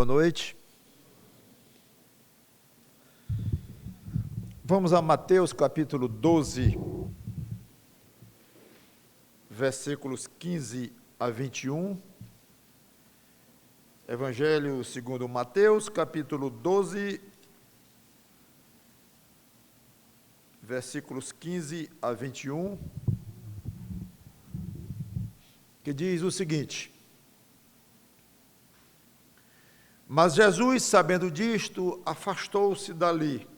boa noite. Vamos a Mateus capítulo 12, versículos 15 a 21. Evangelho segundo Mateus, capítulo 12, versículos 15 a 21, que diz o seguinte: Mas Jesus, sabendo disto, afastou-se dali.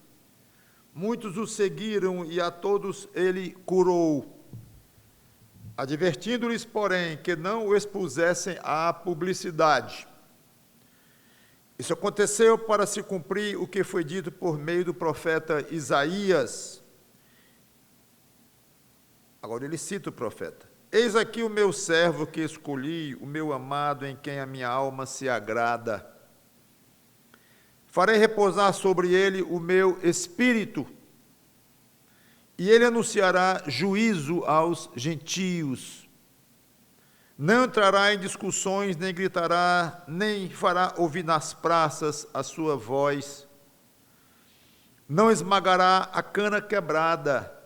Muitos o seguiram e a todos ele curou, advertindo-lhes, porém, que não o expusessem à publicidade. Isso aconteceu para se cumprir o que foi dito por meio do profeta Isaías. Agora ele cita o profeta: Eis aqui o meu servo que escolhi, o meu amado, em quem a minha alma se agrada. Farei repousar sobre ele o meu espírito, e ele anunciará juízo aos gentios. Não entrará em discussões, nem gritará, nem fará ouvir nas praças a sua voz. Não esmagará a cana quebrada,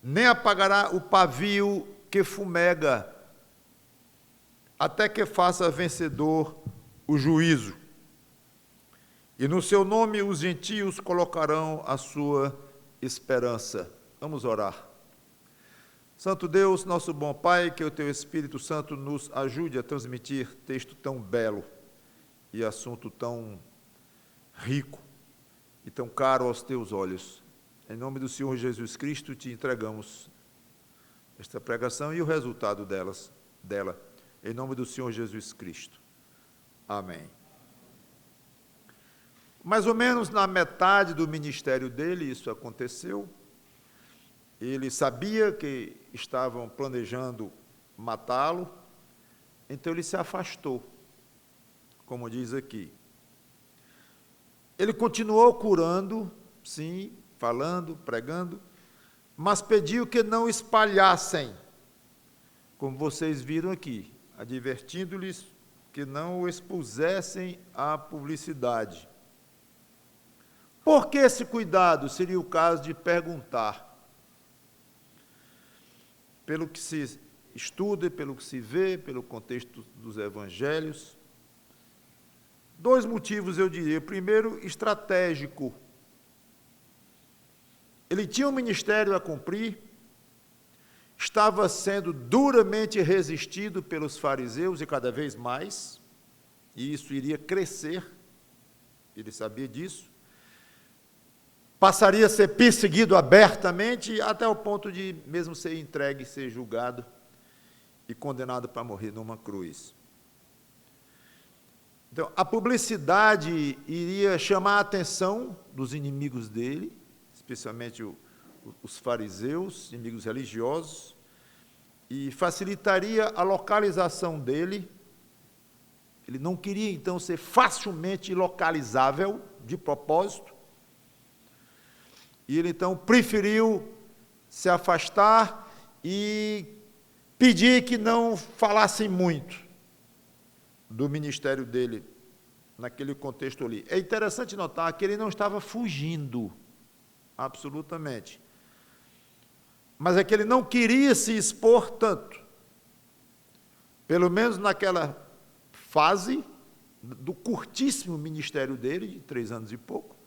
nem apagará o pavio que fumega, até que faça vencedor o juízo. E no seu nome os gentios colocarão a sua esperança. Vamos orar. Santo Deus, nosso bom Pai, que o Teu Espírito Santo nos ajude a transmitir texto tão belo e assunto tão rico e tão caro aos Teus olhos. Em nome do Senhor Jesus Cristo, te entregamos esta pregação e o resultado dela. Em nome do Senhor Jesus Cristo. Amém. Mais ou menos na metade do ministério dele, isso aconteceu. Ele sabia que estavam planejando matá-lo, então ele se afastou, como diz aqui. Ele continuou curando, sim, falando, pregando, mas pediu que não espalhassem, como vocês viram aqui, advertindo-lhes que não o expusessem à publicidade. Por que esse cuidado? Seria o caso de perguntar. Pelo que se estuda, pelo que se vê, pelo contexto dos evangelhos, dois motivos eu diria. Primeiro, estratégico. Ele tinha um ministério a cumprir, estava sendo duramente resistido pelos fariseus e cada vez mais, e isso iria crescer, ele sabia disso. Passaria a ser perseguido abertamente, até o ponto de mesmo ser entregue, ser julgado e condenado para morrer numa cruz. Então, a publicidade iria chamar a atenção dos inimigos dele, especialmente os fariseus, inimigos religiosos, e facilitaria a localização dele. Ele não queria, então, ser facilmente localizável, de propósito. E ele, então, preferiu se afastar e pedir que não falassem muito do ministério dele, naquele contexto ali. É interessante notar que ele não estava fugindo, absolutamente. Mas é que ele não queria se expor tanto. Pelo menos naquela fase do curtíssimo ministério dele, de 3 anos e pouco.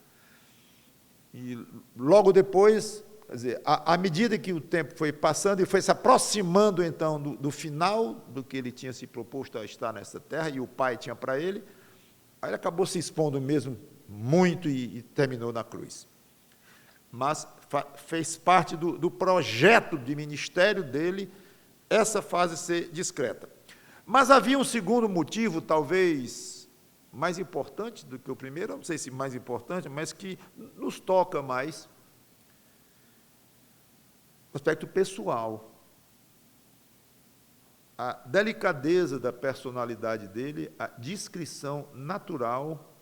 E logo depois, quer dizer, à medida que o tempo foi passando e foi se aproximando, então, do final do que ele tinha se proposto a estar nessa terra, e o Pai tinha para ele, aí ele acabou se expondo mesmo muito e terminou na cruz. Mas fez parte do projeto de ministério dele, essa fase ser discreta. Mas havia um segundo motivo, talvez mais importante do que o primeiro, não sei se mais importante, mas que nos toca mais, o aspecto pessoal. A delicadeza da personalidade dele, a discrição natural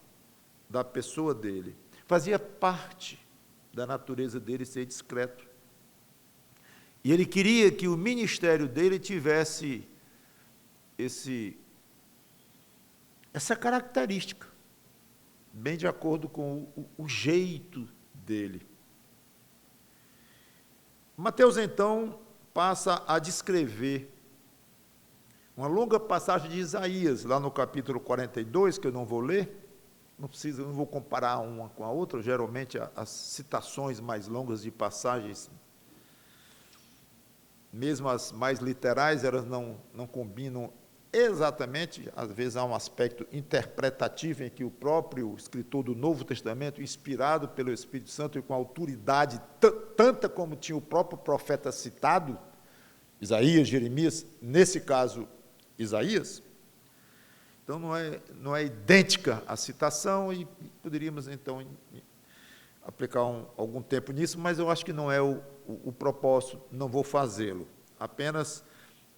da pessoa dele. Fazia parte da natureza dele ser discreto. E ele queria que o ministério dele tivesse essa característica, bem de acordo com o jeito dele. Mateus, então, passa a descrever uma longa passagem de Isaías, lá no capítulo 42, que eu não vou ler, não vou comparar uma com a outra, geralmente as citações mais longas de passagens, mesmo as mais literais, elas não combinam exatamente, às vezes há um aspecto interpretativo em que o próprio escritor do Novo Testamento, inspirado pelo Espírito Santo e com autoridade tanta como tinha o próprio profeta citado, Isaías, Jeremias, nesse caso, Isaías, então não é idêntica a citação e poderíamos, então, aplicar algum tempo nisso, mas eu acho que não é o propósito, não vou fazê-lo. Apenas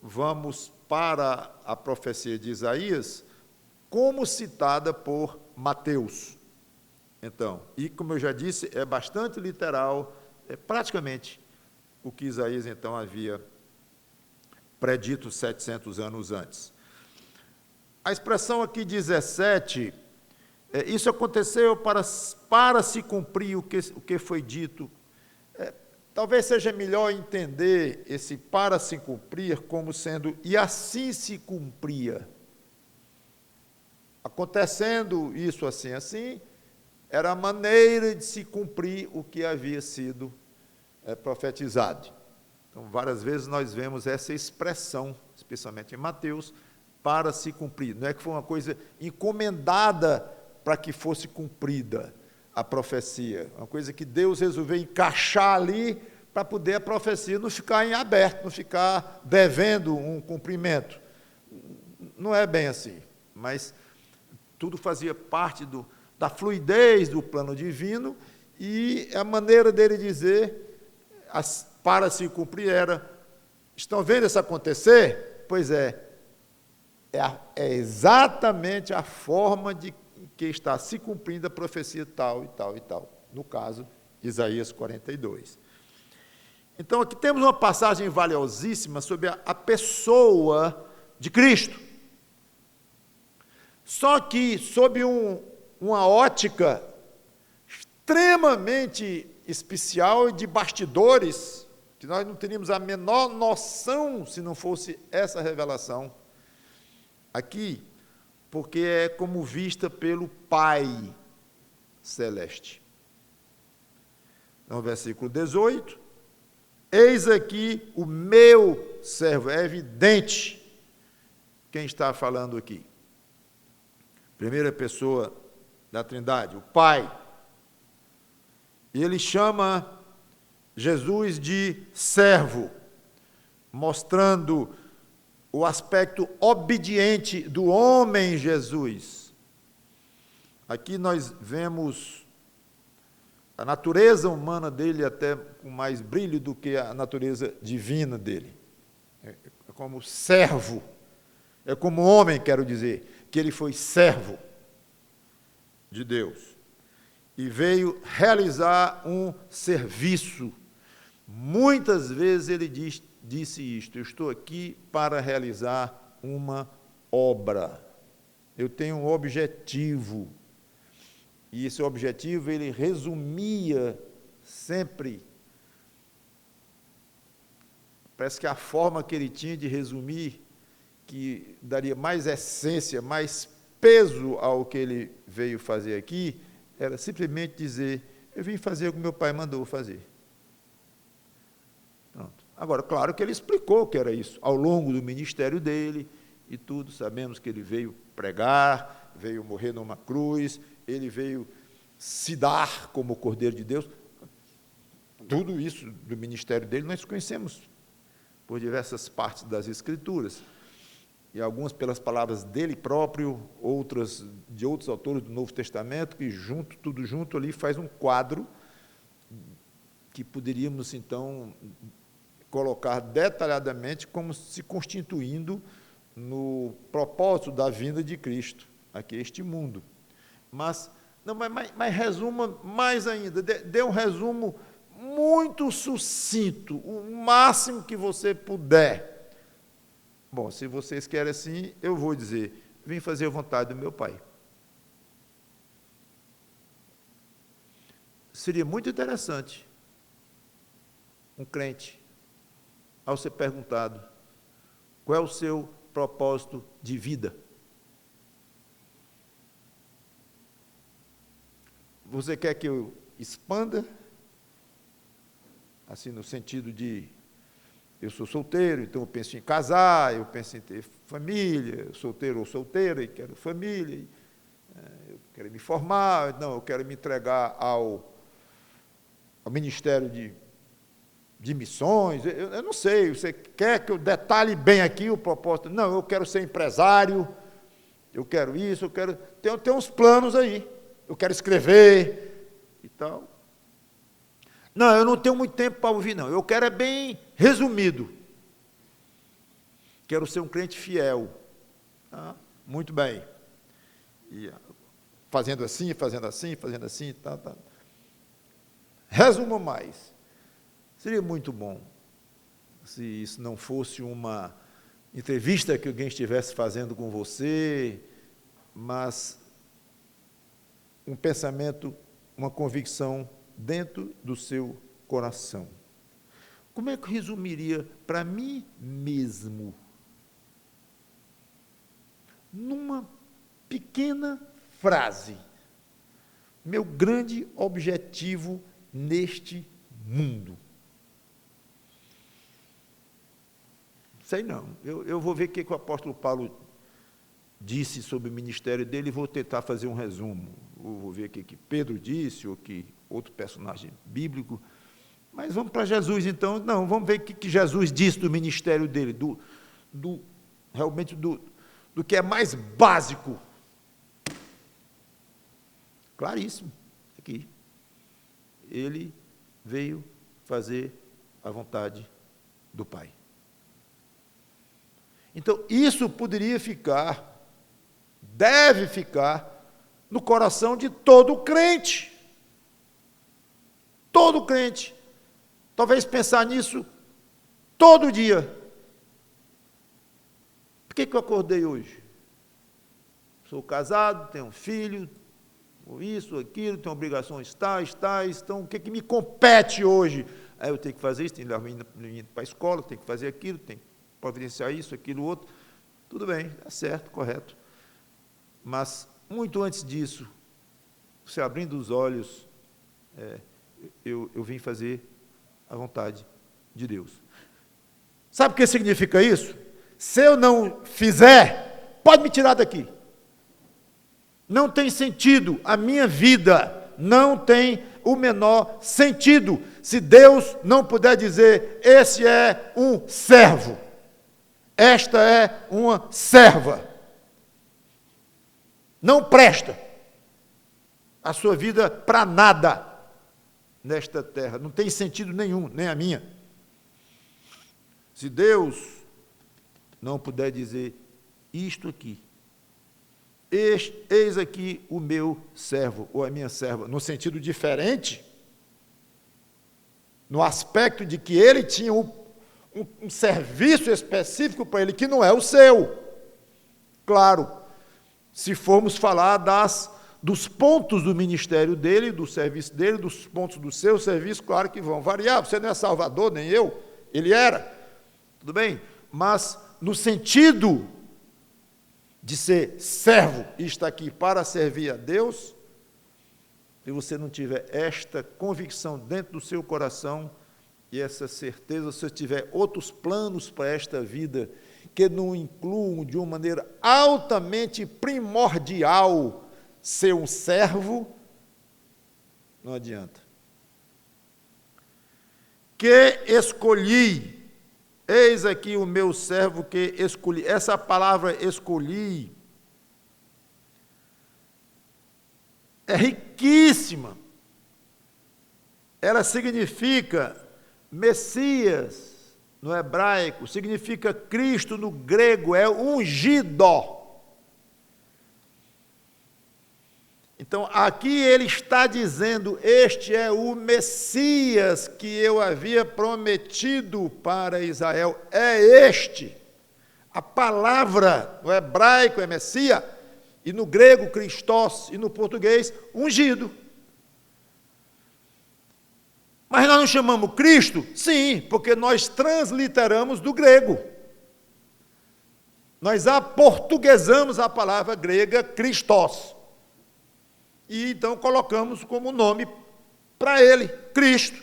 vamos para a profecia de Isaías, como citada por Mateus. Então, e como eu já disse, é bastante literal, é praticamente o que Isaías, então, havia predito 700 anos antes. A expressão aqui 17, isso aconteceu para se cumprir o que foi dito. Talvez seja melhor entender esse para se cumprir como sendo, e assim se cumpria. Acontecendo isso assim, era a maneira de se cumprir o que havia sido profetizado. Então, várias vezes nós vemos essa expressão, especialmente em Mateus, para se cumprir. Não é que foi uma coisa encomendada para que fosse cumprida a profecia, uma coisa que Deus resolveu encaixar ali para poder a profecia não ficar em aberto, não ficar devendo um cumprimento. Não é bem assim, mas tudo fazia parte da fluidez do plano divino, e a maneira dele dizer, para se cumprir, era: estão vendo isso acontecer? Pois é exatamente a forma de que está se cumprindo a profecia tal e tal e tal. No caso, Isaías 42. Então, aqui temos uma passagem valiosíssima sobre a pessoa de Cristo. Só que, sob uma ótica extremamente especial e de bastidores, que nós não teríamos a menor noção se não fosse essa revelação aqui, porque é como vista pelo Pai Celeste. Então, versículo 18, eis aqui o meu servo. É evidente quem está falando aqui. Primeira pessoa da Trindade, o Pai. E ele chama Jesus de servo, mostrando o aspecto obediente do homem Jesus. Aqui nós vemos a natureza humana dele até com mais brilho do que a natureza divina dele. É como servo, é como homem, quero dizer, que ele foi servo de Deus e veio realizar um serviço. Muitas vezes ele disse isto: eu estou aqui para realizar uma obra, eu tenho um objetivo, e esse objetivo ele resumia sempre, parece que a forma que ele tinha de resumir, que daria mais essência, mais peso ao que ele veio fazer aqui, era simplesmente dizer: eu vim fazer o que meu pai mandou fazer. Pronto. Agora, claro que ele explicou o que era isso, ao longo do ministério dele, e tudo, sabemos que ele veio pregar, veio morrer numa cruz, ele veio se dar como o Cordeiro de Deus. Tudo isso do ministério dele nós conhecemos por diversas partes das Escrituras, e algumas pelas palavras dele próprio, outras de outros autores do Novo Testamento, que tudo junto ali faz um quadro que poderíamos, então, colocar detalhadamente como se constituindo no propósito da vinda de Cristo aqui a este mundo. Mas resuma mais ainda, dê um resumo muito sucinto, o máximo que você puder. Bom, se vocês querem assim, eu vou dizer: vim fazer a vontade do meu Pai. Seria muito interessante um crente, ao ser perguntado qual é o seu propósito de vida. Você quer que eu expanda? Assim, no sentido de, eu sou solteiro, então eu penso em casar, eu penso em ter família, solteiro ou solteira, e quero família, eu quero me formar, não, eu quero me entregar ao Ministério de Missões, eu não sei, você quer que eu detalhe bem aqui o propósito? Não, eu quero ser empresário, eu quero isso, eu quero... Tem uns planos aí, eu quero escrever e tal. Não, eu não tenho muito tempo para ouvir, não, eu quero é bem resumido. Quero ser um crente fiel. Ah, muito bem. E fazendo assim, tá. Resuma mais. Seria muito bom se isso não fosse uma entrevista que alguém estivesse fazendo com você, mas um pensamento, uma convicção dentro do seu coração. Como é que eu resumiria para mim mesmo? Numa pequena frase. Meu grande objetivo neste mundo. Sei não. Eu vou ver o que o apóstolo Paulo disse sobre o ministério dele e vou tentar fazer um resumo. Vou ver o que Pedro disse, ou que outro personagem bíblico. Mas vamos para Jesus, então. Não, vamos ver o que Jesus disse do ministério dele, realmente do que é mais básico. Claríssimo, aqui. Ele veio fazer a vontade do Pai. Então, isso poderia ficar, deve ficar, no coração de todo crente. Todo crente. Talvez pensar nisso todo dia. Por que eu acordei hoje? Sou casado, tenho um filho, isso, aquilo, tenho obrigações tais, então o que me compete hoje? Aí eu tenho que fazer isso, tenho que levar o menino para a escola, tenho que fazer aquilo, tenho que providenciar isso, aquilo, outro. Tudo bem, é certo, correto. Mas, muito antes disso, você abrindo os olhos, eu vim fazer a vontade de Deus. Sabe o que significa isso? Se eu não fizer, pode me tirar daqui. Não tem sentido, a minha vida não tem o menor sentido, se Deus não puder dizer, esse é um servo, esta é uma serva. Não presta a sua vida para nada nesta terra, não tem sentido nenhum, nem a minha. Se Deus não puder dizer isto aqui, eis aqui o meu servo, ou a minha serva, no sentido diferente, no aspecto de que ele tinha um serviço específico para ele, que não é o seu. Claro, se formos falar dos pontos do ministério dele, do serviço dele, dos pontos do seu serviço, claro que vão variar, você não é Salvador, nem eu, ele era, tudo bem? Mas no sentido de ser servo e estar aqui para servir a Deus, se você não tiver esta convicção dentro do seu coração e essa certeza, se você tiver outros planos para esta vida que não incluam de uma maneira altamente primordial ser um servo, não adianta. Que escolhi, eis aqui o meu servo que escolhi. Essa palavra escolhi é riquíssima. Ela significa Messias no hebraico, significa Cristo no grego, é ungido. Então, aqui ele está dizendo, este é o Messias que eu havia prometido para Israel, é este. A palavra no hebraico é Messias, e no grego, Christos, e no português, ungido. Mas nós não chamamos Cristo? Sim, porque nós transliteramos do grego. Nós aportuguesamos a palavra grega Christos. E então colocamos como nome para ele, Cristo.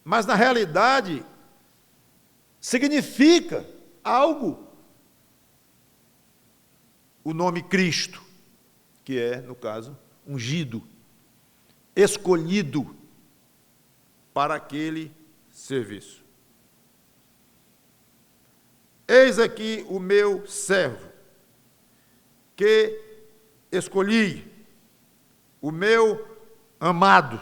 Mas na realidade, significa algo o nome Cristo, que é, no caso, ungido, escolhido para aquele serviço. Eis aqui o meu servo, que escolhi, o meu amado.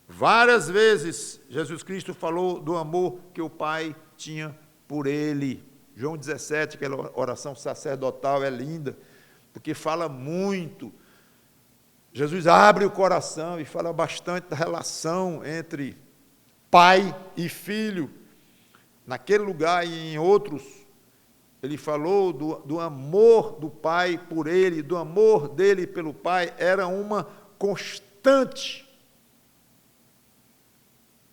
Várias vezes Jesus Cristo falou do amor que o Pai tinha por ele. João 17, aquela oração sacerdotal é linda, porque fala muito. Jesus abre o coração e fala bastante da relação entre pai e filho. Naquele lugar e em outros, ele falou do amor do pai por ele, do amor dele pelo pai, era uma constante.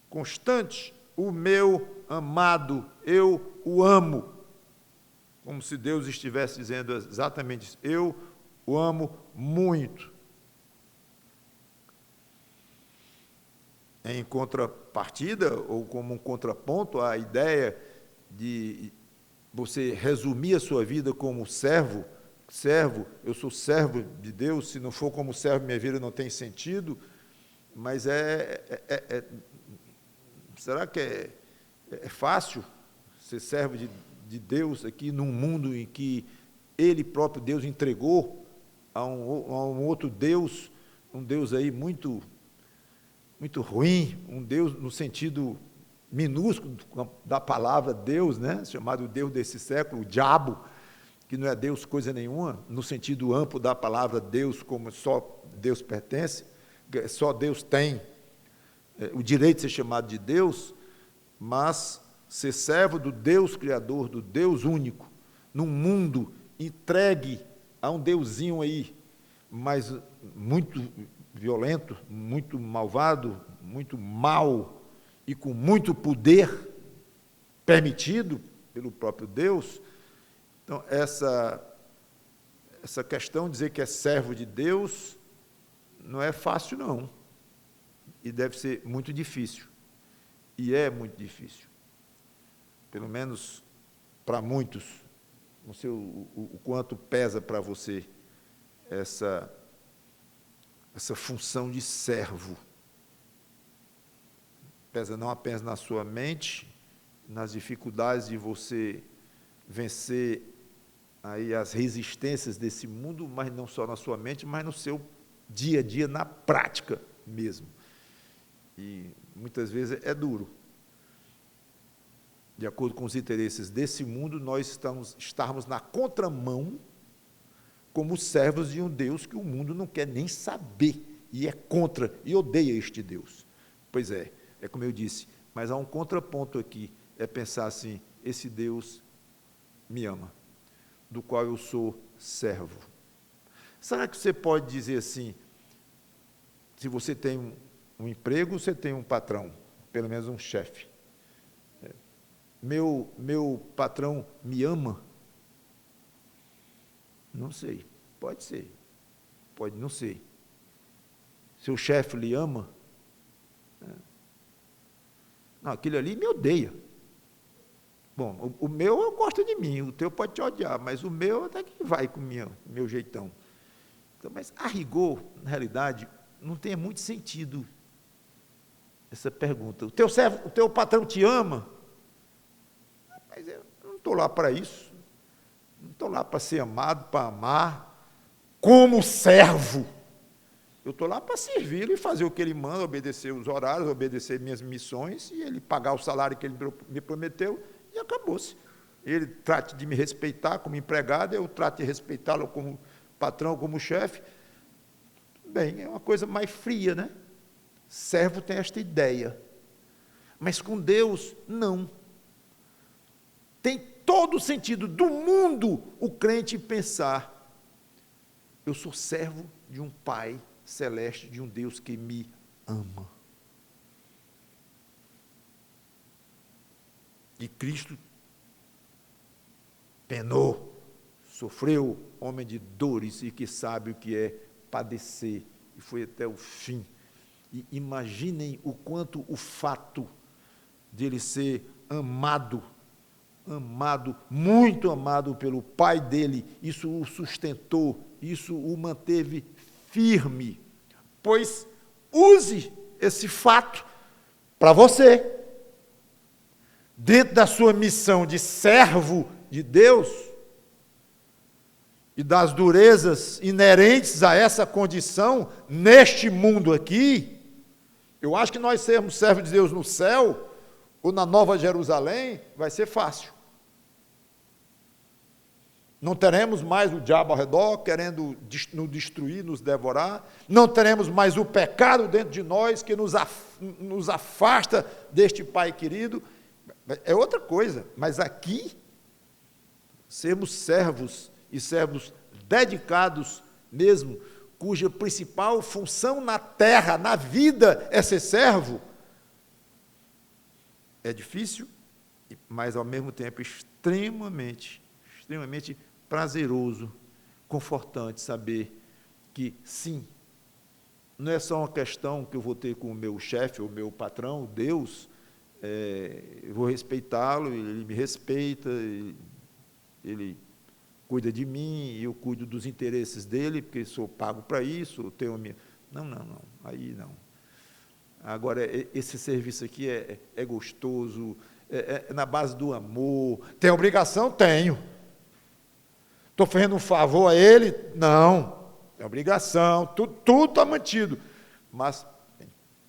Constante, o meu amado, eu o amo. Como se Deus estivesse dizendo exatamente isso, eu o amo muito. Em contrapartida, ou como um contraponto à ideia de você resumir a sua vida como servo, eu sou servo de Deus, se não for como servo, minha vida não tem sentido, mas será que é fácil ser servo de Deus aqui num mundo em que Ele próprio, Deus, entregou a um outro Deus, um Deus aí muito ruim, um Deus no sentido minúsculo da palavra Deus, né? Chamado Deus desse século, o diabo, que não é Deus coisa nenhuma, no sentido amplo da palavra Deus, como só Deus pertence, só Deus tem o direito de ser chamado de Deus, mas ser servo do Deus Criador, do Deus único, num mundo entregue a um deusinho aí, mas muito violento, muito malvado, muito mau e com muito poder permitido pelo próprio Deus. Então, essa questão de dizer que é servo de Deus não é fácil, não. E deve ser muito difícil. E é muito difícil. Pelo menos para muitos. Não sei o quanto pesa para você essa função de servo. Pesa não apenas na sua mente, nas dificuldades de você vencer aí as resistências desse mundo, mas não só na sua mente, mas no seu dia a dia, na prática mesmo. E muitas vezes é duro. De acordo com os interesses desse mundo, nós estamos na contramão como servos de um Deus que o mundo não quer nem saber, e é contra, e odeia este Deus. Pois é como eu disse, mas há um contraponto aqui, é pensar assim, esse Deus me ama, do qual eu sou servo. Será que você pode dizer assim, se você tem um emprego, você tem um patrão, pelo menos um chefe. Meu patrão me ama? Não sei, pode ser, pode não ser. Seu chefe lhe ama? Não, aquele ali me odeia. Bom, o meu gosta de mim, o teu pode te odiar, mas o meu até que vai com o meu jeitão. Então, mas a rigor, na realidade, não tem muito sentido essa pergunta. O teu patrão te ama? Mas eu não estou lá para isso. Não estou lá para ser amado, para amar, como servo. Eu estou lá para servi-lo e fazer o que ele manda, obedecer os horários, obedecer minhas missões, e ele pagar o salário que ele me prometeu, e acabou-se. Ele trate de me respeitar como empregado, eu trato de respeitá-lo como patrão, como chefe. Bem, é uma coisa mais fria, né? Servo tem esta ideia. Mas com Deus, não. Tem todo o sentido do mundo o crente pensar: eu sou servo de um Pai celeste, de um Deus que me ama. E Cristo penou, sofreu, homem de dores e que sabe o que é padecer, e foi até o fim. E imaginem o quanto o fato de ele ser amado, muito amado pelo Pai dele, isso o sustentou, isso o manteve firme. Pois use esse fato para você, dentro da sua missão de servo de Deus e das durezas inerentes a essa condição neste mundo aqui. Eu acho que nós sermos servos de Deus no céu ou na Nova Jerusalém vai ser fácil. Não teremos mais o diabo ao redor querendo nos destruir, nos devorar. Não teremos mais o pecado dentro de nós que nos afasta deste Pai querido. É outra coisa, mas aqui, sermos servos e servos dedicados mesmo, cuja principal função na terra, na vida, é ser servo, é difícil, mas ao mesmo tempo extremamente prazeroso, confortante saber que sim, não é só uma questão que eu vou ter com o meu chefe, ou o meu patrão, Deus, eu vou respeitá-lo, ele me respeita, ele cuida de mim, eu cuido dos interesses dele, porque sou pago para isso, eu tenho a minha... Não, aí não. Agora, esse serviço aqui é gostoso, é na base do amor. Tem obrigação? Tenho. Estou fazendo um favor a ele? Não. Tem obrigação, tudo está mantido. Mas tem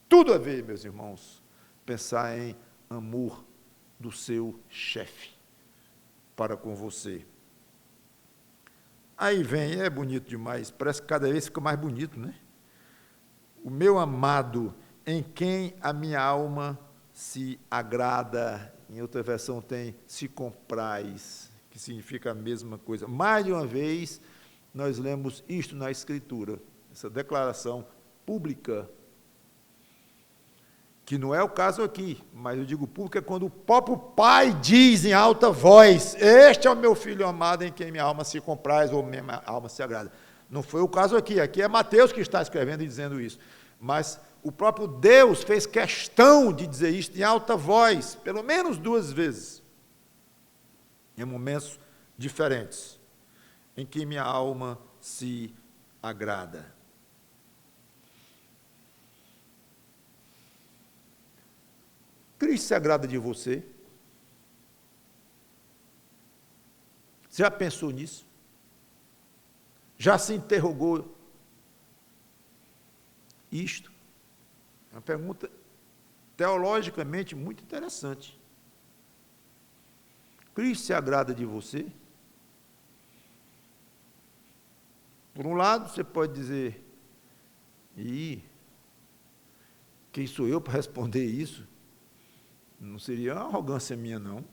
tudo a ver, meus irmãos, pensar em amor do seu chefe para com você. Aí vem, é bonito demais, parece que cada vez fica mais bonito, né? O meu amado, em quem a minha alma se agrada, em outra versão tem se compraz, que significa a mesma coisa. Mais de uma vez, nós lemos isto na Escritura, essa declaração pública, que não é o caso aqui, mas eu digo público é quando o próprio Pai diz em alta voz: este é o meu Filho amado em quem minha alma se compraz ou minha alma se agrada. Não foi o caso aqui é Mateus que está escrevendo e dizendo isso, mas o próprio Deus fez questão de dizer isto em alta voz, pelo menos 2 vezes, em momentos diferentes, em que minha alma se agrada. Cristo se agrada de você? Você já pensou nisso? Já se interrogou isto? É uma pergunta teologicamente muito interessante. Cristo se agrada de você? Por um lado, você pode dizer: quem sou eu para responder isso? Não seria uma arrogância minha, não.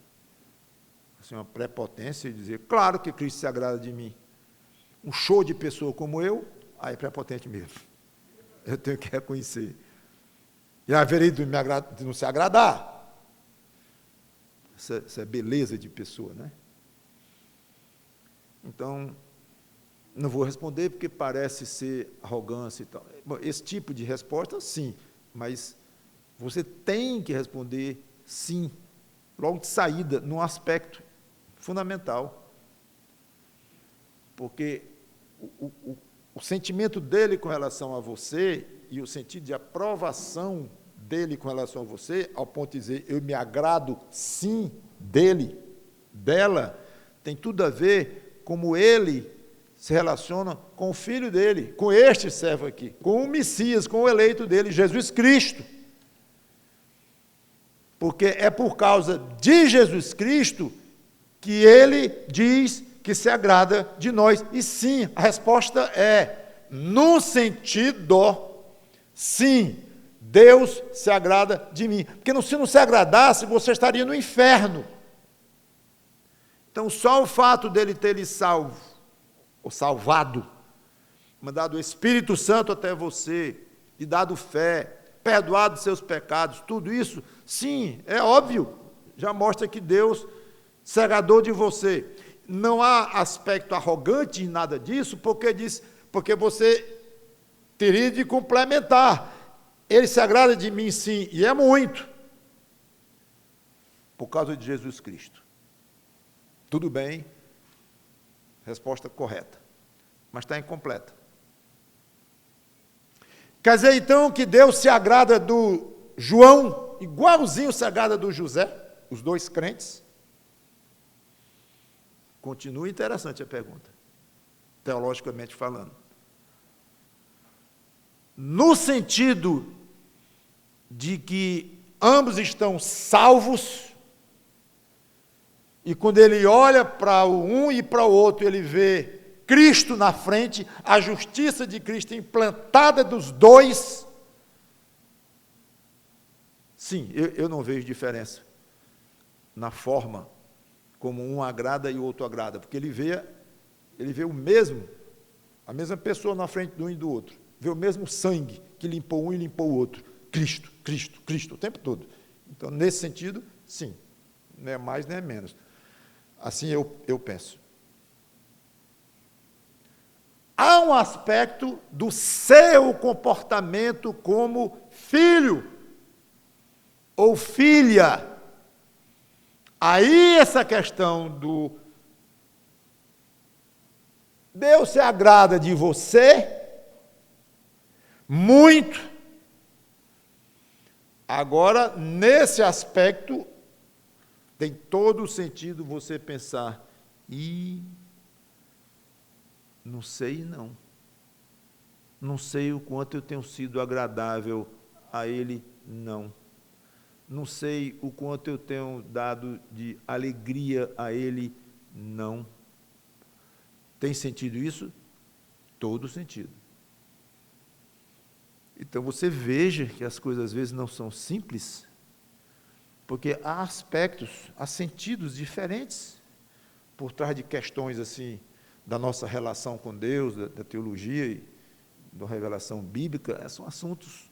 Assim, uma prepotência de dizer: claro que Cristo se agrada de mim. Um show de pessoa como eu, aí é prepotente mesmo. Eu tenho que reconhecer. E haveria de não se agradar. Essa é beleza de pessoa, né? Então, não vou responder porque parece ser arrogância e tal. Bom, esse tipo de resposta, sim, mas você tem que responder sim, logo de saída, num aspecto fundamental. Porque o sentimento dele com relação a você e o sentido de aprovação dele com relação a você, ao ponto de dizer: eu me agrado sim dele, dela, tem tudo a ver como ele se relaciona com o filho dele, com este servo aqui, com o Messias, com o eleito dele, Jesus Cristo. Porque é por causa de Jesus Cristo que ele diz que se agrada de nós. E sim, a resposta é, no sentido, sim, Deus se agrada de mim. Porque se não se agradasse, você estaria no inferno. Então, só o fato dele ter lhe salvo, ou salvado, mandado o Espírito Santo até você, e dado fé, perdoado seus pecados, tudo isso, sim, é óbvio, já mostra que Deus se agradou de você. Não há aspecto arrogante em nada disso, porque você teria de complementar. Ele se agrada de mim, sim, e é muito, por causa de Jesus Cristo. Tudo bem, resposta correta, mas está incompleta. Quer dizer, então, que Deus se agrada do João, igualzinho se agrada do José, os dois crentes? Continua interessante a pergunta, teologicamente falando. No sentido de que ambos estão salvos, e quando ele olha para o um e para o outro, ele vê Cristo na frente, a justiça de Cristo implantada dos dois. Sim, eu não vejo diferença na forma como um agrada e o outro agrada, porque ele vê o mesmo, a mesma pessoa na frente do um e do outro, vê o mesmo sangue que limpou um e limpou o outro, Cristo, Cristo, Cristo, o tempo todo. Então, nesse sentido, sim, não é mais nem é menos. Assim eu penso. Há um aspecto do seu comportamento como filho ou filha. Aí essa questão do Deus se agrada de você muito. Agora, nesse aspecto, tem todo o sentido você pensar, não sei não. Não sei o quanto eu tenho sido agradável a Ele, não. Não sei o quanto eu tenho dado de alegria a Ele, não. Tem sentido isso? Todo sentido. Então você veja que as coisas às vezes não são simples, porque há aspectos, há sentidos diferentes por trás de questões assim, da nossa relação com Deus, da teologia e da revelação bíblica. São assuntos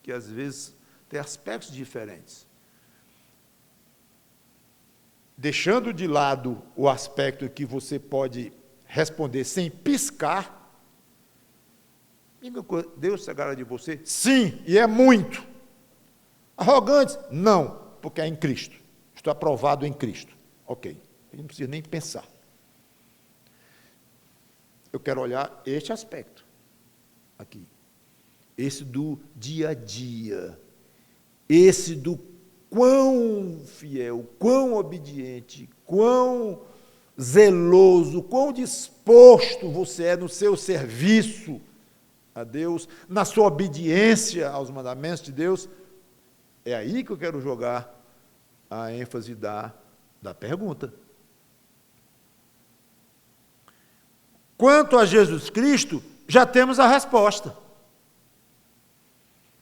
que às vezes têm aspectos diferentes. Deixando de lado o aspecto que você pode responder sem piscar, Deus se agrada de você? Sim, e é muito. Arrogantes? Não, porque é em Cristo. Estou aprovado em Cristo. Ok, ele não precisa nem pensar. Eu quero olhar este aspecto aqui. Esse do dia a dia. Esse do quão fiel, quão obediente, quão zeloso, quão disposto você é no seu serviço a Deus, na sua obediência aos mandamentos de Deus. É aí que eu quero jogar a ênfase da pergunta. Quanto a Jesus Cristo, já temos a resposta.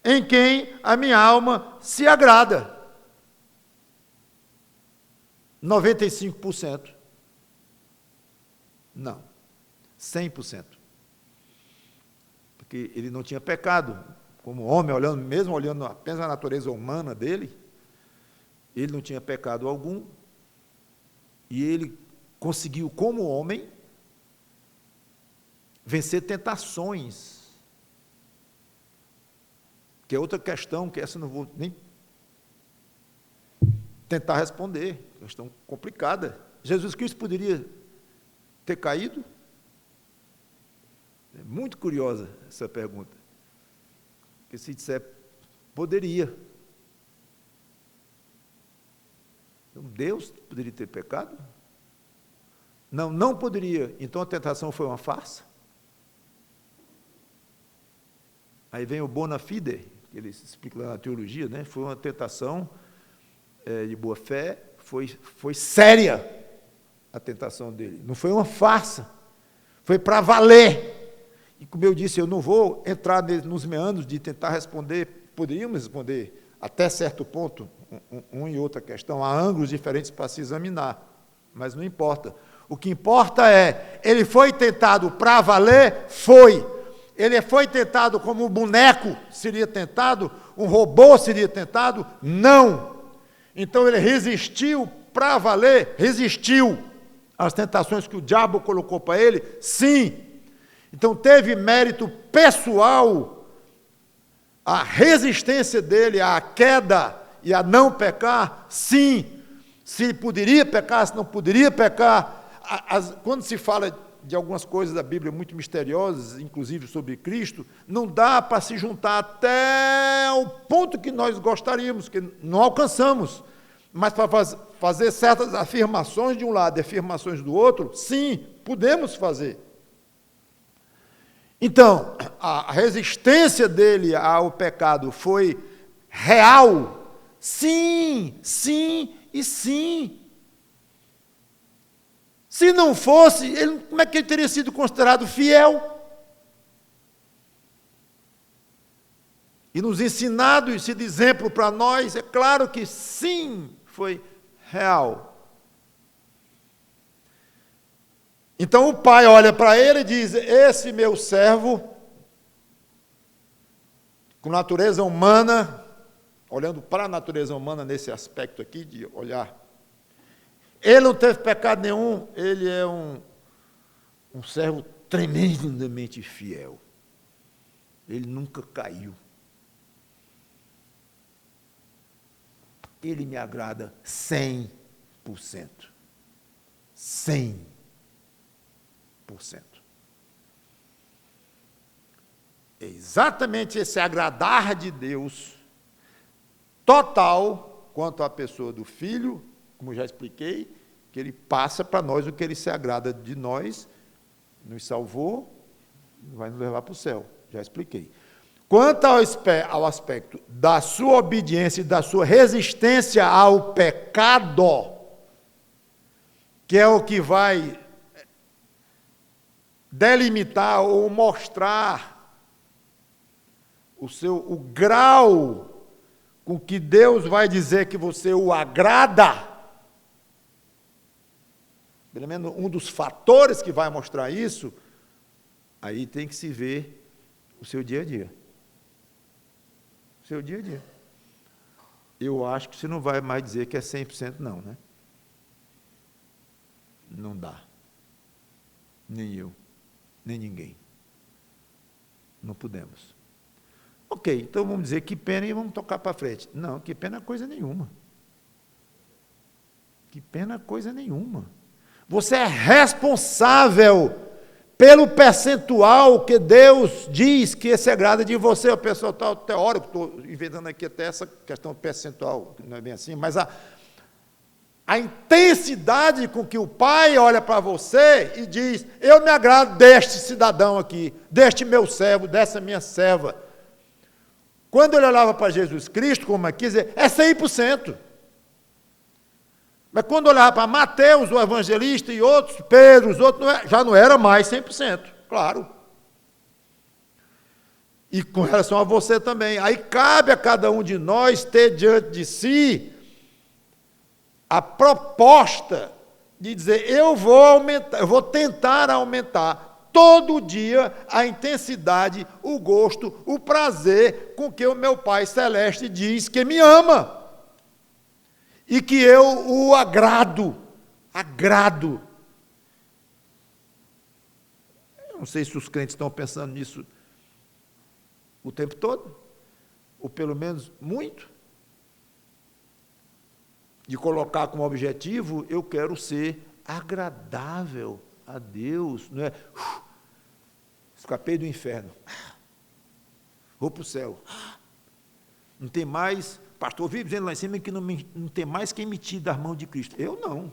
Em quem a minha alma se agrada. 95%. Não. 100%. Porque ele não tinha pecado. Como homem, mesmo olhando apenas a natureza humana dele, ele não tinha pecado algum. E ele conseguiu, como homem, vencer tentações. Que é outra questão, que essa eu não vou nem tentar responder, questão complicada. Jesus Cristo poderia ter caído? É muito curiosa essa pergunta. Porque se disser, poderia. Então, Deus poderia ter pecado? Não, não poderia. Então a tentação foi uma farsa? Aí vem o bona fide, que ele explica lá na teologia, né? Foi uma tentação de boa fé, foi séria a tentação dele, não foi uma farsa, foi para valer. E como eu disse, eu não vou entrar nos meandros de tentar responder, poderíamos responder até certo ponto, uma e outra questão, há ângulos diferentes para se examinar, mas não importa. O que importa é, ele foi tentado para valer? Foi. Ele foi tentado como um boneco seria tentado? Um robô seria tentado? Não. Então ele resistiu para valer? Resistiu às tentações que o diabo colocou para ele? Sim. Então teve mérito pessoal a resistência dele à queda e a não pecar? Sim. Se poderia pecar, se não poderia pecar. Quando se fala de algumas coisas da Bíblia muito misteriosas, inclusive sobre Cristo, não dá para se juntar até o ponto que nós gostaríamos, que não alcançamos. Mas para fazer certas afirmações de um lado e afirmações do outro, sim, podemos fazer. Então, a resistência dele ao pecado foi real? Sim, sim e sim. Se não fosse, como é que ele teria sido considerado fiel? E nos ensinado e sido exemplo para nós, é claro que sim, foi real. Então o pai olha para ele e diz, esse meu servo, com natureza humana, olhando para a natureza humana nesse aspecto aqui, de olhar, ele não teve pecado nenhum, ele é um servo tremendamente fiel. Ele nunca caiu. Ele me agrada 100%. 100%. É exatamente esse agradar de Deus, total, quanto à pessoa do Filho, como já expliquei, que ele passa para nós o que ele se agrada de nós, nos salvou, vai nos levar para o céu, já expliquei. Quanto ao aspecto da sua obediência e da sua resistência ao pecado, que é o que vai delimitar ou mostrar o grau com que Deus vai dizer que você o agrada, pelo menos um dos fatores que vai mostrar isso, aí tem que se ver o seu dia a dia. O seu dia a dia. Eu acho que você não vai mais dizer que é 100% não, né? Não dá. Nem eu, nem ninguém. Não podemos. Ok, então vamos dizer que pena e vamos tocar para frente. Não, que pena coisa nenhuma. Que pena coisa nenhuma. Você é responsável pelo percentual que Deus diz que se agrada de você. O percentual teórico, estou inventando aqui até essa questão percentual, que não é bem assim, mas a intensidade com que o pai olha para você e diz, eu me agrado deste cidadão aqui, deste meu servo, dessa minha serva. Quando ele olhava para Jesus Cristo, como aqui, dizer, é 100%. Mas quando olhava para Mateus, o evangelista, e outros, Pedro, os outros, já não era mais 100%, claro. E com relação a você também. Aí cabe a cada um de nós ter diante de si a proposta de dizer, eu vou aumentar, eu vou tentar aumentar todo dia a intensidade, o gosto, o prazer com que o meu Pai Celeste diz que me ama. E que eu o agrado. Eu não sei se os crentes estão pensando nisso o tempo todo, ou pelo menos muito, de colocar como objetivo, eu quero ser agradável a Deus, não é? Escapei do inferno, vou para o céu, não tem mais... Pastor, vive dizendo lá em cima que não tem mais quem me tire das mãos de Cristo. Eu não.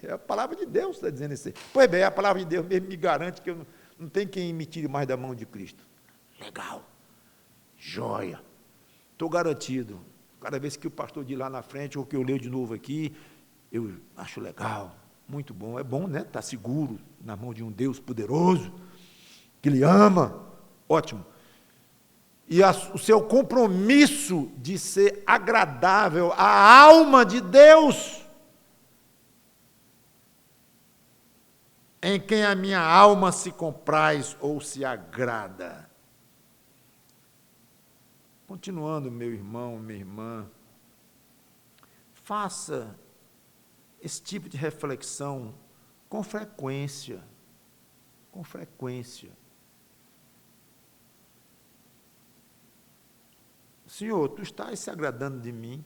É a palavra de Deus que está dizendo isso. Pois bem, a palavra de Deus mesmo me garante que eu não tenho quem me tire mais da mão de Cristo. Legal. Joia. Estou garantido. Cada vez que o pastor diz lá na frente, ou que eu leio de novo aqui, eu acho legal. Muito bom. É bom, né? Estar seguro na mão de um Deus poderoso, que lhe ama. Ótimo. E o seu compromisso de ser agradável à alma de Deus. em quem a minha alma se compraz ou se agrada. Continuando, meu irmão, minha irmã, faça esse tipo de reflexão com frequência. Com frequência. Senhor, tu estás se agradando de mim,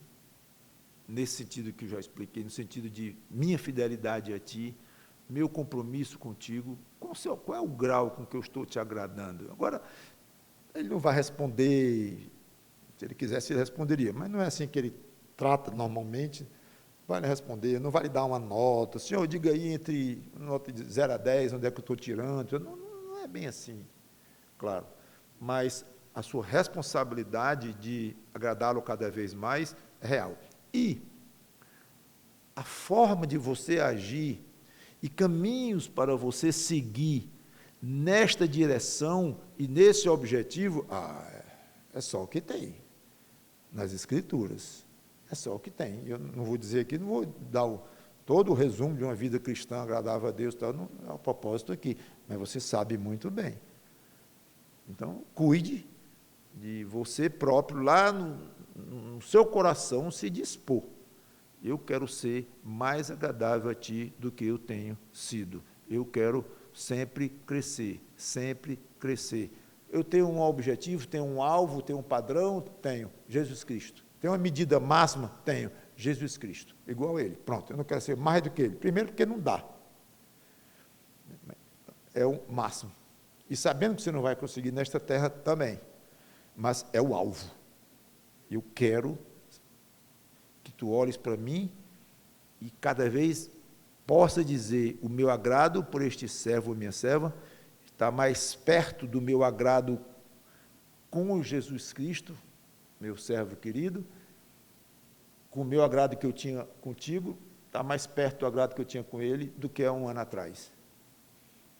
nesse sentido que eu já expliquei, no sentido de minha fidelidade a ti, meu compromisso contigo, qual é o grau com que eu estou te agradando? Agora, ele não vai responder, se ele quisesse, ele responderia, mas não é assim que ele trata normalmente, vai lhe responder, não vai lhe dar uma nota, senhor, diga aí entre nota de 0 a 10, onde é que eu estou tirando, não é bem assim, claro, mas a sua responsabilidade de agradá-lo cada vez mais é real. E a forma de você agir e caminhos para você seguir nesta direção e nesse objetivo, é só o que tem nas Escrituras. É só o que tem. Eu não vou dizer aqui, não vou dar todo o resumo de uma vida cristã agradável a Deus, tal, não é o propósito aqui, mas você sabe muito bem. Então, cuide de você próprio, lá no seu coração, se dispor. Eu quero ser mais agradável a ti do que eu tenho sido. Eu quero sempre crescer, sempre crescer. Eu tenho um objetivo, tenho um alvo, tenho um padrão? Tenho, Jesus Cristo. Tenho uma medida máxima? Tenho, Jesus Cristo. Igual a ele. Pronto, eu não quero ser mais do que ele. Primeiro porque não dá. É o máximo. E sabendo que você não vai conseguir nesta terra também. Mas é o alvo. Eu quero que tu olhes para mim e cada vez possa dizer, o meu agrado por este servo ou minha serva está mais perto do meu agrado com Jesus Cristo, meu servo querido, com o meu agrado que eu tinha contigo, está mais perto do agrado que eu tinha com ele do que há um ano atrás,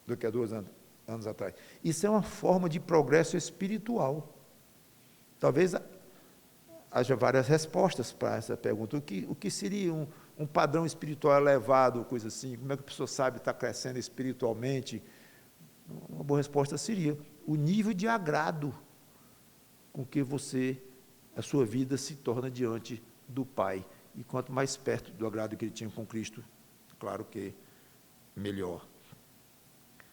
do que há 2 anos atrás. Isso é uma forma de progresso espiritual. Talvez haja várias respostas para essa pergunta. O que seria um padrão espiritual elevado, coisa assim? Como é que a pessoa sabe estar crescendo espiritualmente? Uma boa resposta seria o nível de agrado com que a sua vida se torna diante do Pai. E quanto mais perto do agrado que ele tinha com Cristo, claro que melhor.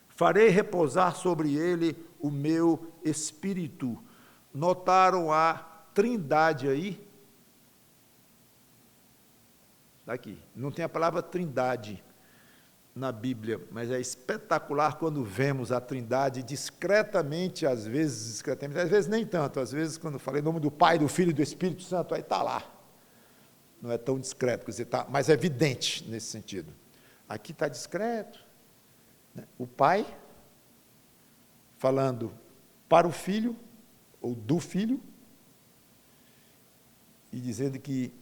Farei repousar sobre ele o meu espírito. Notaram a Trindade aí? Aqui, não tem a palavra Trindade na Bíblia, mas é espetacular quando vemos a Trindade discretamente, às vezes nem tanto, às vezes quando falei em nome do Pai, do Filho e do Espírito Santo, aí está lá. Não é tão discreto, quer dizer, tá, mas é evidente nesse sentido. Aqui está discreto, né? O Pai falando para o Filho, ou do Filho, e dizendo que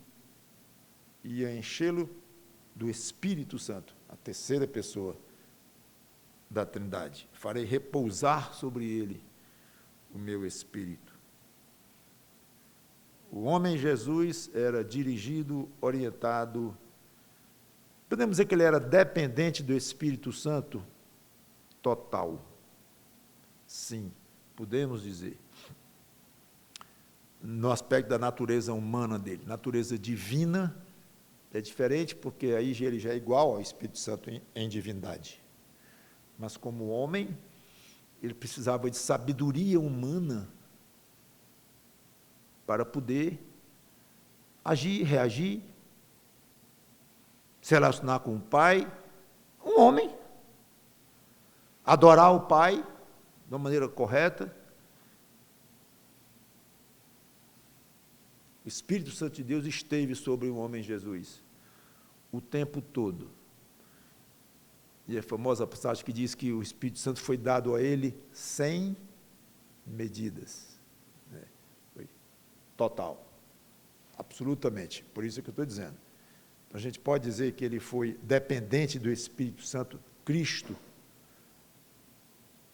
ia enchê-lo do Espírito Santo, a terceira pessoa da Trindade. Farei repousar sobre ele o meu Espírito. O homem Jesus era dirigido, orientado, podemos dizer que ele era dependente do Espírito Santo? Total. Sim, podemos dizer. No aspecto da natureza humana dele, natureza divina, é diferente, porque aí ele já é igual ao Espírito Santo em divindade. Mas como homem, ele precisava de sabedoria humana para poder agir, reagir, se relacionar com o Pai, um homem, adorar o Pai de uma maneira correta. O Espírito Santo de Deus esteve sobre o homem Jesus o tempo todo. E a famosa passagem que diz que o Espírito Santo foi dado a ele sem medidas. Foi total, absolutamente. Por isso que eu estou dizendo. A gente pode dizer que ele foi dependente do Espírito Santo, Cristo,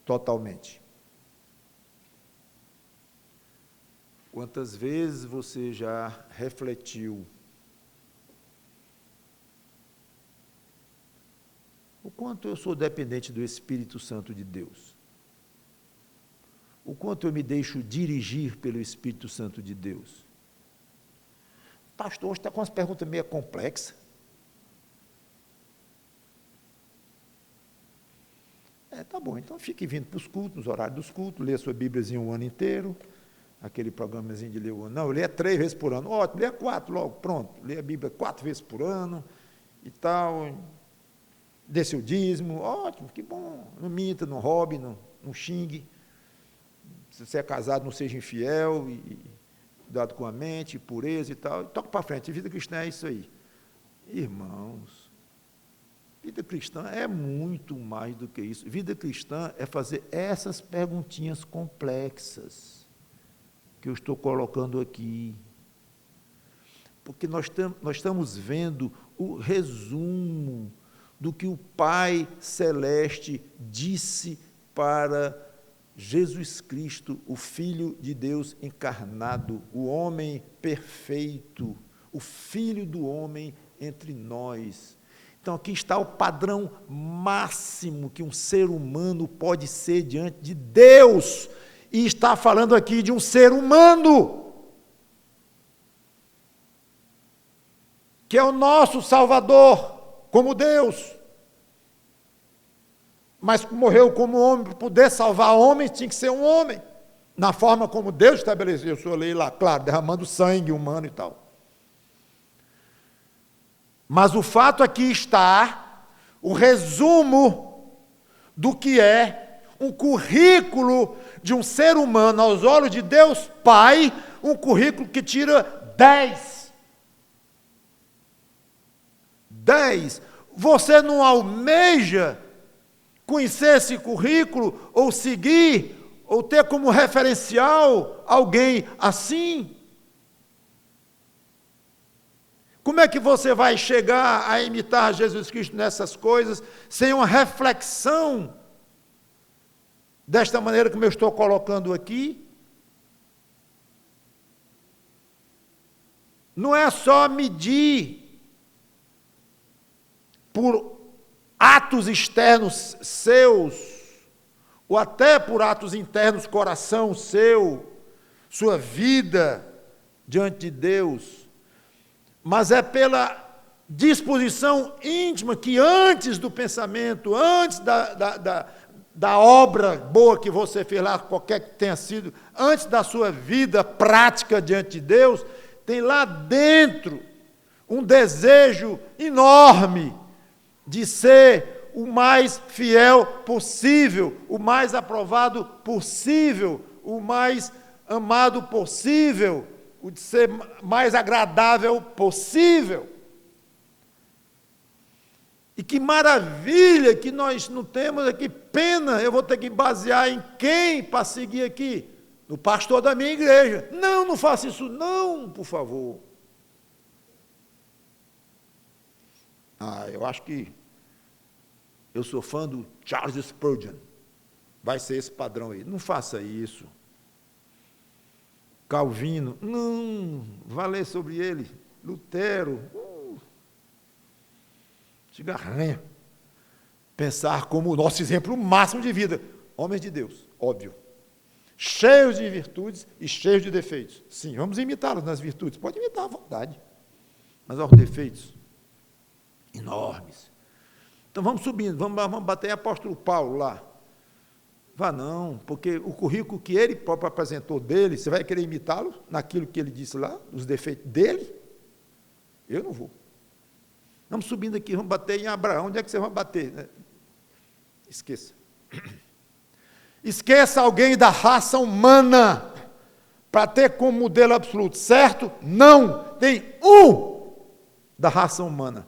totalmente. Quantas vezes você já refletiu O quanto eu sou dependente do Espírito Santo de Deus. O quanto eu me deixo dirigir pelo Espírito Santo de Deus. Pastor, hoje está com umas perguntas meio complexas. Tá bom, então fique vindo para os cultos, nos horários dos cultos, lê a sua Bíbliazinha um ano inteiro, aquele programazinho de ler o ano. Não, eu leia 3 vezes por ano. Ótimo, leia 4 logo, pronto. Leia a Bíblia 4 vezes por ano e tal. Dê seu dízimo, ótimo, que bom. Não minta, não roube, não xingue. Se você é casado, não seja infiel, cuidado com a mente, pureza e tal. Toca para frente, vida cristã é isso aí. Irmãos, vida cristã é muito mais do que isso. Vida cristã é fazer essas perguntinhas complexas que eu estou colocando aqui. Porque nós estamos vendo o resumo do que o Pai Celeste disse para Jesus Cristo, o Filho de Deus encarnado, o homem perfeito, o Filho do homem entre nós. Então, aqui está o padrão máximo que um ser humano pode ser diante de Deus. E está falando aqui de um ser humano, que é o nosso Salvador, como Deus. Mas morreu como homem, para poder salvar homens, tinha que ser um homem. Na forma como Deus estabeleceu sua lei lá, claro, derramando sangue humano e tal. Mas o fato aqui está o resumo do que é um currículo de um ser humano aos olhos de Deus Pai, um currículo que tira 10. 10. Você não almeja conhecer esse currículo, ou seguir, ou ter como referencial alguém assim? Como é que você vai chegar a imitar Jesus Cristo nessas coisas, sem uma reflexão, desta maneira como eu estou colocando aqui? Não é só medir por atos externos seus, ou até por atos internos, coração seu, sua vida diante de Deus, mas é pela disposição íntima que antes do pensamento, antes da obra boa que você fez lá, qualquer que tenha sido, antes da sua vida prática diante de Deus, tem lá dentro um desejo enorme de ser o mais fiel possível, o mais aprovado possível, o mais amado possível, o de ser mais agradável possível. E que maravilha que nós não temos aqui, pena, eu vou ter que basear em quem para seguir aqui? No pastor da minha igreja. Não faça isso não, por favor. Eu acho que eu sou fã do Charles Spurgeon. Vai ser esse padrão aí. Não faça isso. Calvino, não. Vá ler sobre ele. Lutero, cigarranha. Pensar como o nosso exemplo máximo de vida. Homens de Deus, óbvio. Cheios de virtudes e cheios de defeitos. Sim, vamos imitá-los nas virtudes. Pode imitar à vontade. Mas aos defeitos enormes. Então vamos subindo, vamos bater em apóstolo Paulo lá. Vá não, porque o currículo que ele próprio apresentou dele, você vai querer imitá-lo naquilo que ele disse lá, os defeitos dele? Eu não vou. Vamos subindo aqui, vamos bater em Abraão. Onde é que você vai bater? Esqueça. Esqueça alguém da raça humana para ter como modelo absoluto, certo? Não, tem um da raça humana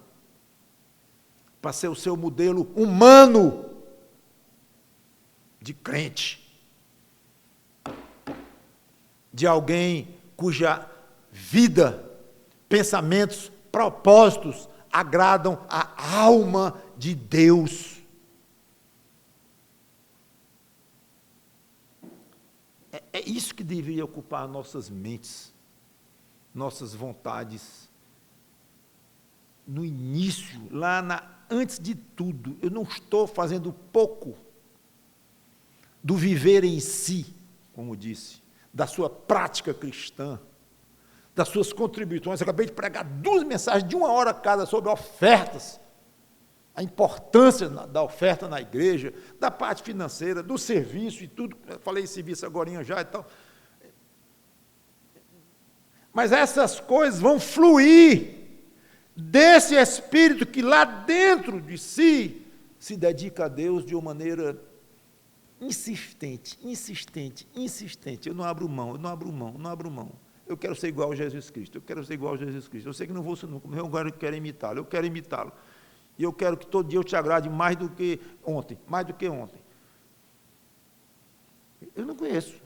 para ser o seu modelo humano de crente, de alguém cuja vida, pensamentos, propósitos agradam a alma de Deus. É isso que deveria ocupar nossas mentes, nossas vontades. No início, lá antes de tudo, eu não estou fazendo pouco do viver em si, como disse, da sua prática cristã, das suas contribuições. Eu acabei de pregar 2 mensagens de 1 hora cada sobre ofertas, a importância da oferta na igreja, da parte financeira, do serviço e tudo. Eu falei em serviço agora já e tal. Mas essas coisas vão fluir desse espírito que lá dentro de si se dedica a Deus de uma maneira insistente. Eu não abro mão. Eu quero ser igual a Jesus Cristo. Eu sei que não vou ser nunca, mas eu agora quero imitá-lo. E eu quero que todo dia eu te agrade mais do que ontem. Eu não conheço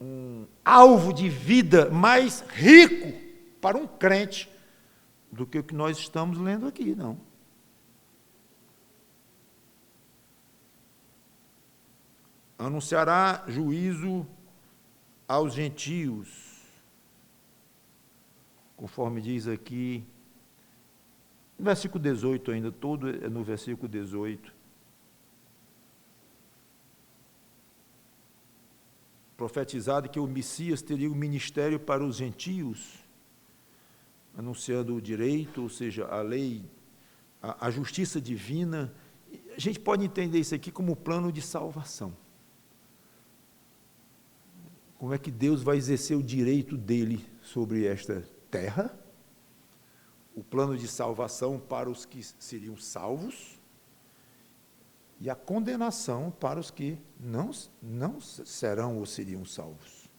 um alvo de vida mais rico para um crente do que o que nós estamos lendo aqui, não. Anunciará juízo aos gentios, conforme diz aqui, no versículo 18 ainda, todo é no versículo 18. Profetizado que o Messias teria o ministério para os gentios, anunciando o direito, ou seja, a lei, a justiça divina. A gente pode entender isso aqui como plano de salvação. Como é que Deus vai exercer o direito dele sobre esta terra? O plano de salvação para os que seriam salvos e a condenação para os que não serão ou seriam salvos.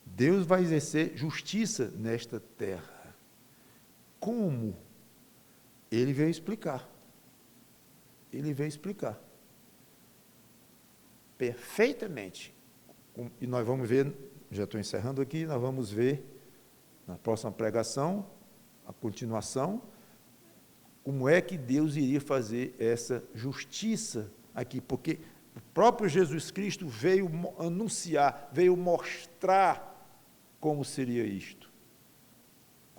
Deus vai exercer justiça nesta terra. Como? Ele veio explicar. Perfeitamente. E nós vamos ver, já estou encerrando aqui, nós vamos ver na próxima pregação, a continuação, como é que Deus iria fazer essa justiça aqui, porque o próprio Jesus Cristo veio anunciar, veio mostrar como seria isto,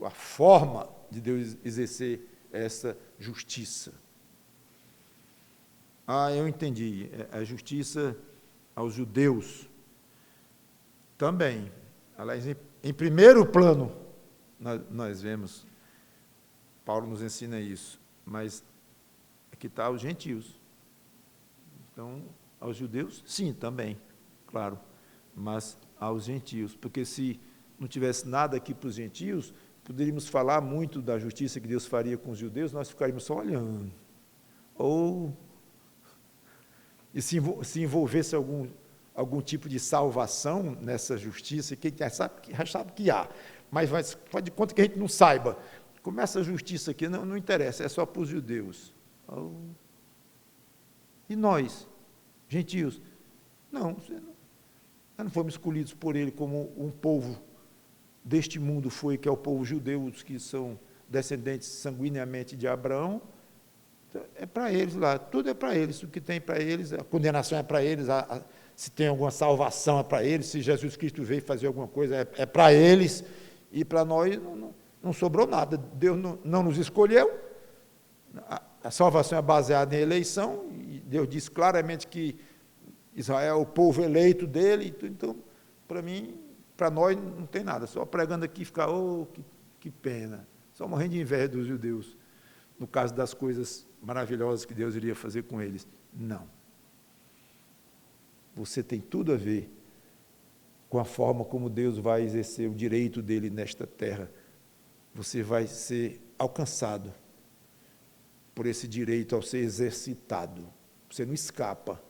a forma de Deus exercer essa justiça. Eu entendi, a justiça aos judeus também. Aliás, em primeiro plano, nós vemos, Paulo nos ensina isso, mas aqui está os gentios. Então, aos judeus, sim, também, claro, mas aos gentios, porque se não tivesse nada aqui para os gentios, poderíamos falar muito da justiça que Deus faria com os judeus, nós ficaríamos só olhando. E se envolvesse algum tipo de salvação nessa justiça, quem sabe que há, mas faz de conta que a gente não saiba. Como essa justiça aqui não interessa, é só para os judeus. E nós, gentios? Nós não fomos escolhidos por ele como um povo deste mundo foi, que é o povo judeu, os que são descendentes sanguineamente de Abraão. É para eles lá, tudo é para eles, o que tem para eles, a condenação é para eles, se tem alguma salvação é para eles, se Jesus Cristo veio fazer alguma coisa é para eles, e para nós não sobrou nada. Deus não nos escolheu, a salvação é baseada em eleição, e Deus diz claramente que Israel é o povo eleito dele, então, para nós não tem nada, só pregando aqui ficar, que pena, só morrendo de inveja dos judeus, no caso das coisas maravilhosas que Deus iria fazer com eles. Não. Você tem tudo a ver com a forma como Deus vai exercer o direito dele nesta terra. Você vai ser alcançado por esse direito ao ser exercitado. Você não escapa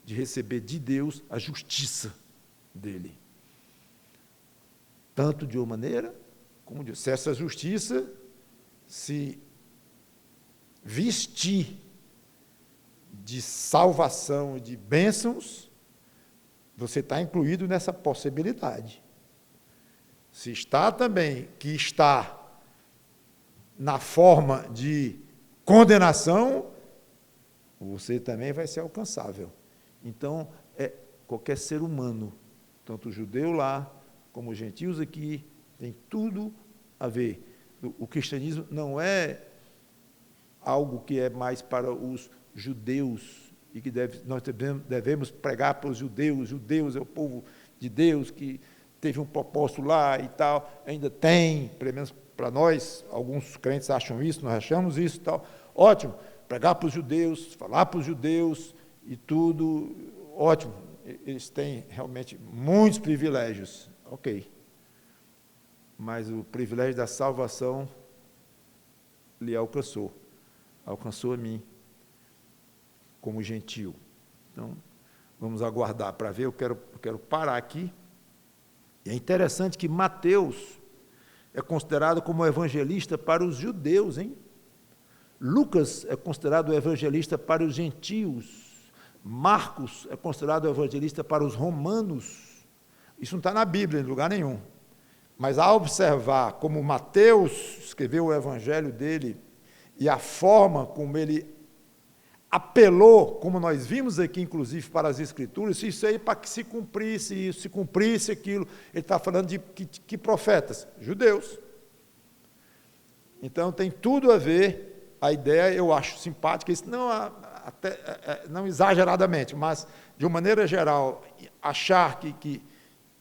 de receber de Deus a justiça dele. Tanto de uma maneira como de outra. Se essa justiça se vestir de salvação, de bênçãos, você está incluído nessa possibilidade. Se está também, que está na forma de condenação, você também vai ser alcançável. Então, qualquer ser humano, tanto o judeu lá, como os gentios aqui, tem tudo a ver. o cristianismo não é algo que é mais para os judeus, e que nós devemos pregar para os judeus. Judeus é o povo de Deus que teve um propósito lá e tal, ainda tem, pelo menos para nós, alguns crentes acham isso, nós achamos isso e tal. Ótimo, pregar para os judeus, falar para os judeus e tudo, ótimo, eles têm realmente muitos privilégios, ok. Mas o privilégio da salvação lhe alcançou a mim, como gentio. Então, vamos aguardar para ver. Eu quero parar aqui. E é interessante que Mateus é considerado como evangelista para os judeus, hein? Lucas é considerado evangelista para os gentios. Marcos é considerado evangelista para os romanos. Isso não está na Bíblia, em lugar nenhum. Mas ao observar como Mateus escreveu o evangelho dele e a forma como ele apelou, como nós vimos aqui, inclusive, para as Escrituras, isso aí para que se cumprisse isso, se cumprisse aquilo. Ele está falando de que profetas? Judeus. Então, tem tudo a ver, a ideia, eu acho simpática, isso não exageradamente, mas, de uma maneira geral, achar que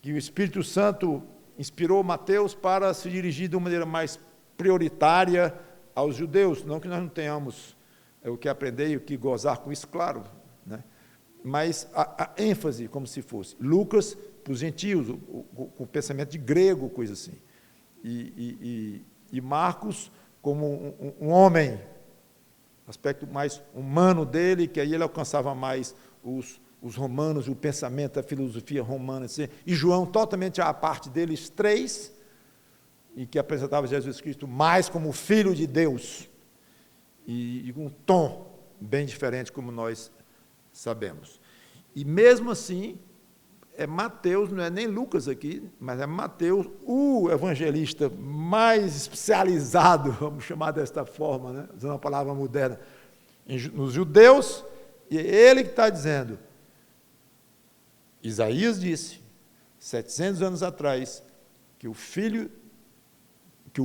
o Espírito Santo inspirou Mateus para se dirigir de uma maneira mais prioritária aos judeus, não que nós não tenhamos o que aprender e o que gozar com isso, claro, né? Mas a ênfase, como se fosse, Lucas para os gentios, com o pensamento de grego, coisa assim, e Marcos como um homem, aspecto mais humano dele, que aí ele alcançava mais os romanos, o pensamento, a filosofia romana, assim, e João totalmente à parte deles três, e que apresentava Jesus Cristo mais como Filho de Deus, e com um tom bem diferente, como nós sabemos. E mesmo assim, Mateus, não é nem Lucas aqui, mas é Mateus, o evangelista mais especializado, vamos chamar desta forma, né? Usando uma palavra moderna, nos judeus, e é ele que está dizendo. Isaías disse, 700 anos atrás, que o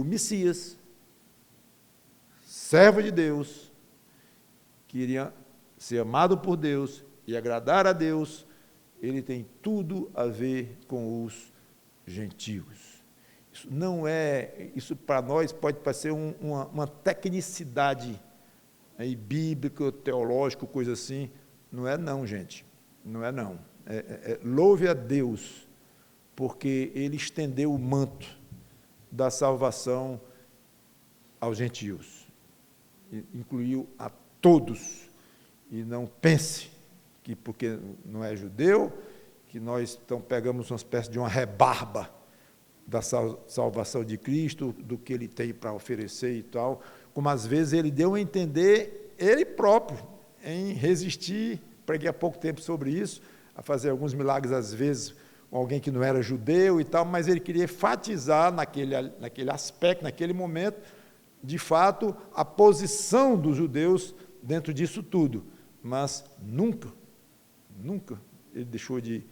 Messias, servo de Deus, que iria ser amado por Deus e agradar a Deus, ele tem tudo a ver com os gentios. Isso para nós pode parecer uma tecnicidade aí, bíblica, teológica, coisa assim. Não é não, gente. Não é não. Louve a Deus, porque ele estendeu o manto da salvação aos gentios. Incluiu a todos. E não pense que porque não é judeu, que nós então pegamos uma espécie de uma rebarba da salvação de Cristo, do que ele tem para oferecer e tal, como às vezes ele deu a entender, ele próprio, em resistir, preguei há pouco tempo sobre isso, a fazer alguns milagres às vezes com alguém que não era judeu e tal, mas ele queria enfatizar naquele aspecto, naquele momento, de fato, a posição dos judeus dentro disso tudo, mas nunca ele deixou de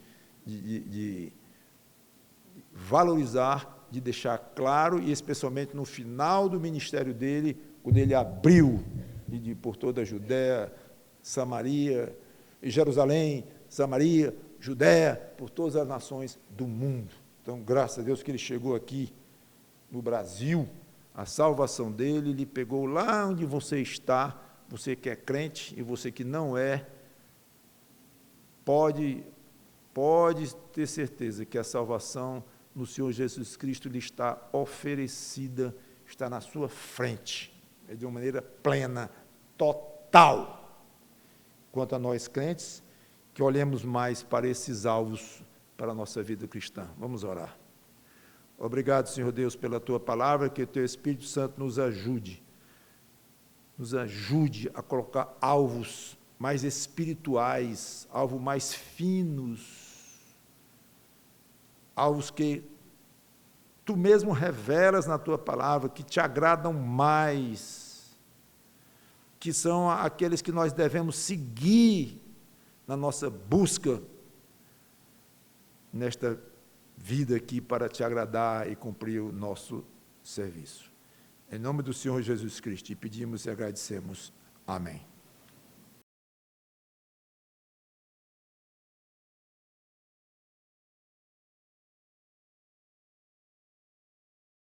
valorizar, de deixar claro, e especialmente no final do ministério dele, quando ele abriu por toda a Judéia, Samaria, Jerusalém, Samaria, Judéia, por todas as nações do mundo. Então, graças a Deus que ele chegou aqui no Brasil, a salvação dele lhe pegou lá onde você está, você que é crente e você que não é, pode ter certeza que a salvação no Senhor Jesus Cristo lhe está oferecida, está na sua frente, de uma maneira plena, total. Quanto a nós crentes, que olhemos mais para esses alvos para a nossa vida cristã. Vamos orar. Obrigado, Senhor Deus, pela Tua palavra, que o Teu Espírito Santo nos ajude a colocar alvos mais espirituais, alvos mais finos, alvos que Tu mesmo revelas na Tua palavra, que te agradam mais, que são aqueles que nós devemos seguir na nossa busca nesta vida aqui para te agradar e cumprir o nosso serviço. Em nome do Senhor Jesus Cristo, e pedimos e agradecemos. Amém.